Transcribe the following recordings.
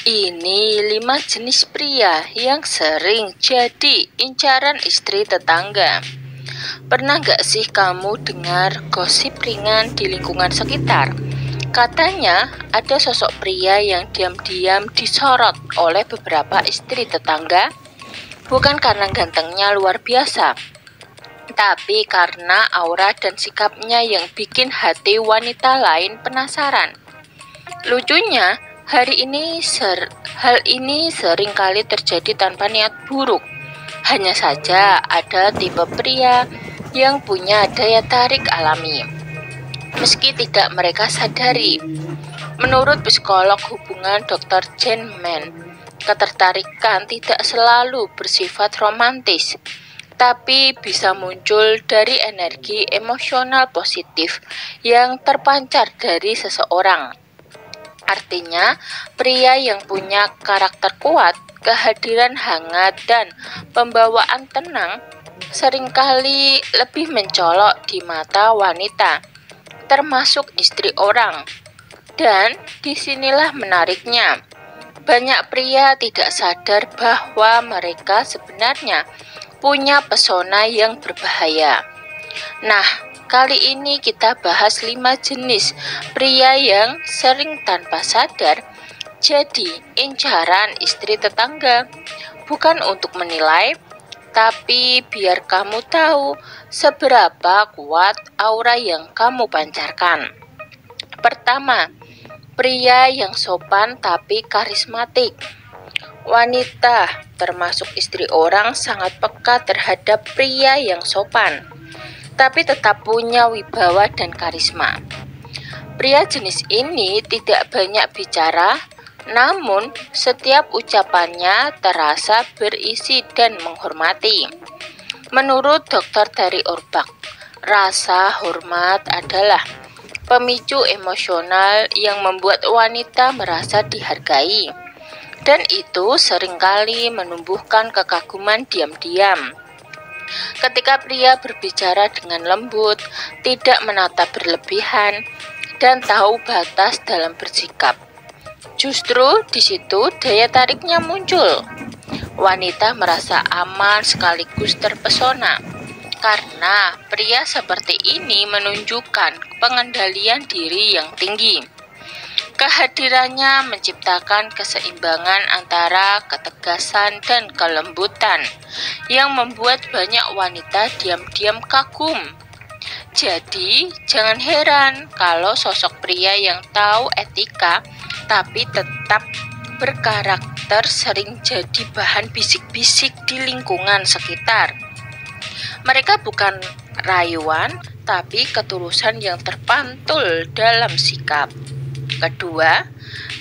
Ini 5 jenis pria yang sering jadi incaran istri tetangga. Pernah gak sih kamu dengar gosip ringan di lingkungan sekitar? Katanya ada sosok pria yang diam-diam disorot oleh beberapa istri tetangga, bukan karena gantengnya luar biasa, tapi karena aura dan sikapnya yang bikin hati wanita lain penasaran. Lucunya, hal ini sering kali terjadi tanpa niat buruk. Hanya saja ada tipe pria yang punya daya tarik alami, meski tidak mereka sadari. Menurut psikolog hubungan Dr. Jane Mann, ketertarikan tidak selalu bersifat romantis, tapi bisa muncul dari energi emosional positif yang terpancar dari seseorang. Artinya, pria yang punya karakter kuat, kehadiran hangat, dan pembawaan tenang seringkali lebih mencolok di mata wanita, termasuk istri orang. Dan disinilah menariknya, banyak pria tidak sadar bahwa mereka sebenarnya punya pesona yang berbahaya. Nah, kali ini kita bahas 5 jenis pria yang sering tanpa sadar jadi incaran istri tetangga. Bukan untuk menilai, tapi biar kamu tahu seberapa kuat aura yang kamu pancarkan. Pertama, pria yang sopan tapi karismatik. Wanita, termasuk istri orang, sangat peka terhadap pria yang sopan, tapi tetap punya wibawa dan karisma. Pria jenis ini tidak banyak bicara, namun setiap ucapannya terasa berisi dan menghormati. Menurut dokter dari Orbach, rasa hormat adalah pemicu emosional yang membuat wanita merasa dihargai, dan itu seringkali menumbuhkan kekaguman diam-diam. Ketika pria berbicara dengan lembut, tidak menatap berlebihan, dan tahu batas dalam bersikap, justru di situ daya tariknya muncul. Wanita merasa aman sekaligus terpesona, karena pria seperti ini menunjukkan pengendalian diri yang tinggi. Kehadirannya menciptakan keseimbangan antara ketegasan dan kelembutan yang membuat banyak wanita diam-diam kagum. Jadi, jangan heran kalau sosok pria yang tahu etika tapi tetap berkarakter sering jadi bahan bisik-bisik di lingkungan sekitar. Mereka bukan rayuan, tapi ketulusan yang terpantul dalam sikap. Kedua,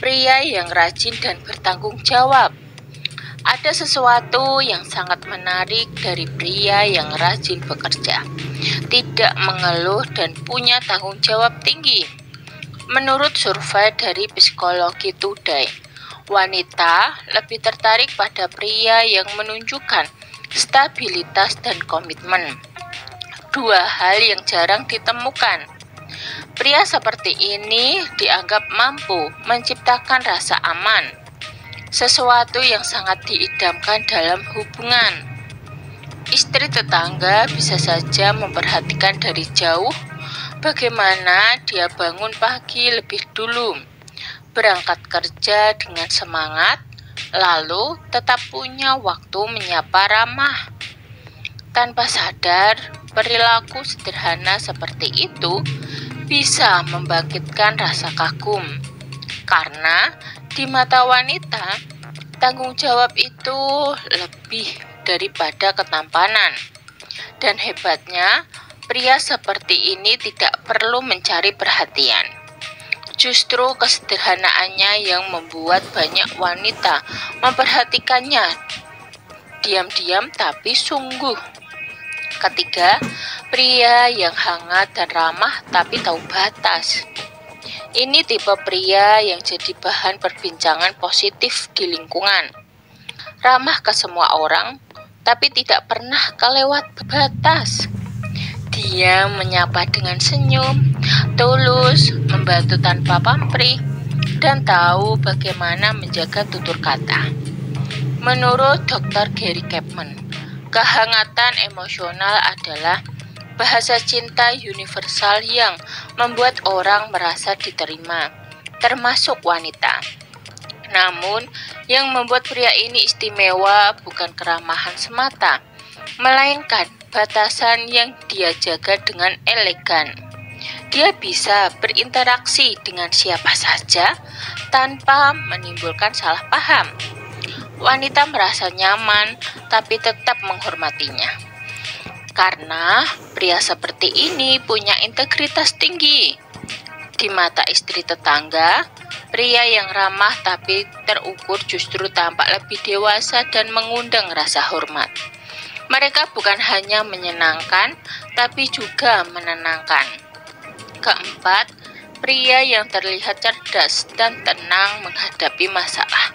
pria yang rajin dan bertanggung jawab. Ada sesuatu yang sangat menarik dari pria yang rajin bekerja, tidak mengeluh dan punya tanggung jawab tinggi. Menurut survei dari Psikologi Today, wanita lebih tertarik pada pria yang menunjukkan stabilitas dan komitmen. Dua hal yang jarang ditemukan. Pria seperti ini dianggap mampu menciptakan rasa aman, sesuatu yang sangat diidamkan dalam hubungan. Istri tetangga bisa saja memperhatikan dari jauh bagaimana dia bangun pagi lebih dulu, berangkat kerja dengan semangat, lalu tetap punya waktu menyapa ramah. Tanpa sadar, perilaku sederhana seperti itu bisa membangkitkan rasa kagum, karena di mata wanita, tanggung jawab itu lebih daripada ketampanan. Dan hebatnya, pria seperti ini tidak perlu mencari perhatian. Justru kesederhanaannya yang membuat banyak wanita memperhatikannya diam-diam tapi sungguh. Ketiga, pria yang hangat dan ramah tapi tahu batas. Ini tipe pria yang jadi bahan perbincangan positif di lingkungan. Ramah ke semua orang, tapi tidak pernah kelewat batas. Dia menyapa dengan senyum, tulus, membantu tanpa pamrih, dan tahu bagaimana menjaga tutur kata. Menurut Dr. Gary Chapman, kehangatan emosional adalah bahasa cinta universal yang membuat orang merasa diterima, termasuk wanita. Namun, yang membuat pria ini istimewa bukan keramahan semata, melainkan batasan yang dia jaga dengan elegan. Dia bisa berinteraksi dengan siapa saja tanpa menimbulkan salah paham. Wanita merasa nyaman tapi tetap menghormatinya. Karena pria seperti ini punya integritas tinggi. Di mata istri tetangga, pria yang ramah tapi terukur justru tampak lebih dewasa dan mengundang rasa hormat. Mereka bukan hanya menyenangkan, tapi juga menenangkan. Keempat, pria yang terlihat cerdas dan tenang menghadapi masalah.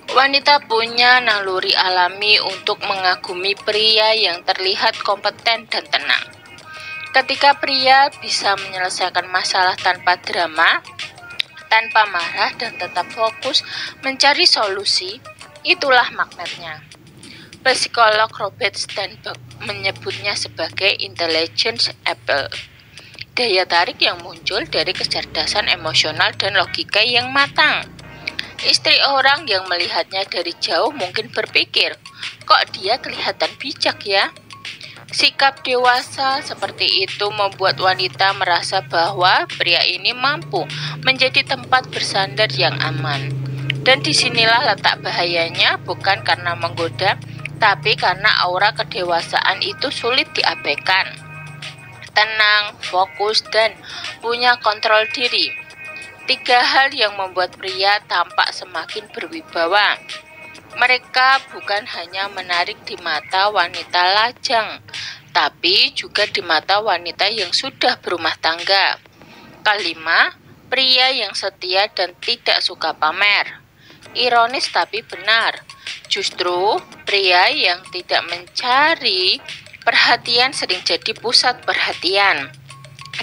Wanita punya naluri alami untuk mengagumi pria yang terlihat kompeten dan tenang. Ketika pria bisa menyelesaikan masalah tanpa drama, tanpa marah dan tetap fokus mencari solusi, itulah magnetnya. Psikolog Robert Sternberg menyebutnya sebagai intelligence appeal, daya tarik yang muncul dari kecerdasan emosional dan logika yang matang. Istri orang yang melihatnya dari jauh mungkin berpikir, kok dia kelihatan bijak ya? Sikap dewasa seperti itu membuat wanita merasa bahwa pria ini mampu menjadi tempat bersandar yang aman. Dan disinilah letak bahayanya, bukan karena menggoda, tapi karena aura kedewasaan itu sulit diabaikan. Tenang, fokus, dan punya kontrol diri. 3 hal yang membuat pria tampak semakin berwibawa. Mereka bukan hanya menarik di mata wanita lajang, tapi juga di mata wanita yang sudah berumah tangga. Kelima, pria yang setia dan tidak suka pamer. Ironis tapi benar, justru pria yang tidak mencari perhatian sering jadi pusat perhatian.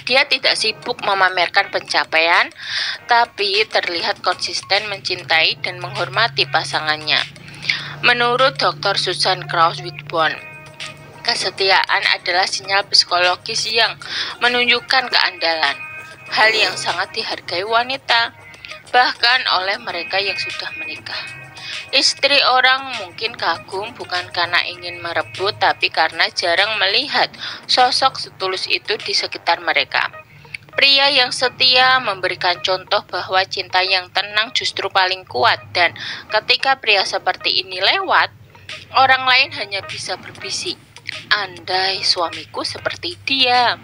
Dia tidak sibuk memamerkan pencapaian, tapi terlihat konsisten mencintai dan menghormati pasangannya. Menurut Dr. Susan Kraus-Wittborn, kesetiaan adalah sinyal psikologis yang menunjukkan keandalan, hal yang sangat dihargai wanita, bahkan oleh mereka yang sudah menikah. Istri orang mungkin kagum bukan karena ingin merebut, tapi karena jarang melihat sosok setulus itu di sekitar mereka. Pria yang setia memberikan contoh bahwa cinta yang tenang justru paling kuat, dan ketika pria seperti ini lewat, orang lain hanya bisa berbisik, andai suamiku seperti dia.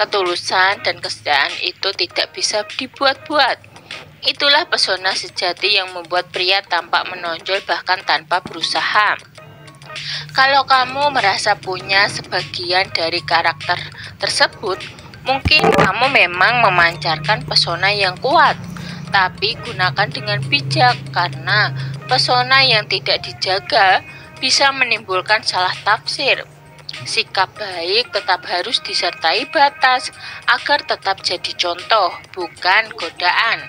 Ketulusan dan kesetiaan itu tidak bisa dibuat-buat. Itulah pesona sejati yang membuat pria tampak menonjol bahkan tanpa berusaha. Kalau kamu merasa punya sebagian dari karakter tersebut, mungkin kamu memang memancarkan pesona yang kuat, tapi gunakan dengan bijak karena pesona yang tidak dijaga bisa menimbulkan salah tafsir. Sikap baik tetap harus disertai batas agar tetap jadi contoh, bukan godaan.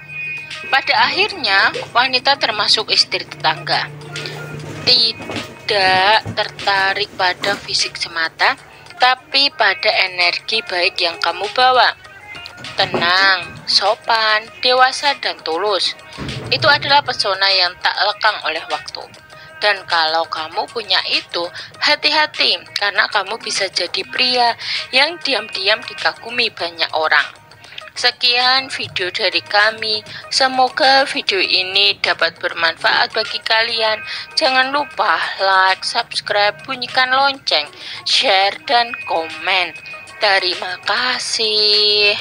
Pada akhirnya, wanita termasuk istri tetangga tidak tertarik pada fisik semata, tapi pada energi baik yang kamu bawa. Tenang, sopan, dewasa, dan tulus. Itu adalah pesona yang tak lekang oleh waktu. Dan kalau kamu punya itu, hati-hati karena kamu bisa jadi pria yang diam-diam dikagumi banyak orang. Sekian video dari kami, semoga video ini dapat bermanfaat bagi kalian. Jangan lupa like, subscribe, bunyikan lonceng, share, dan komen. Terima kasih.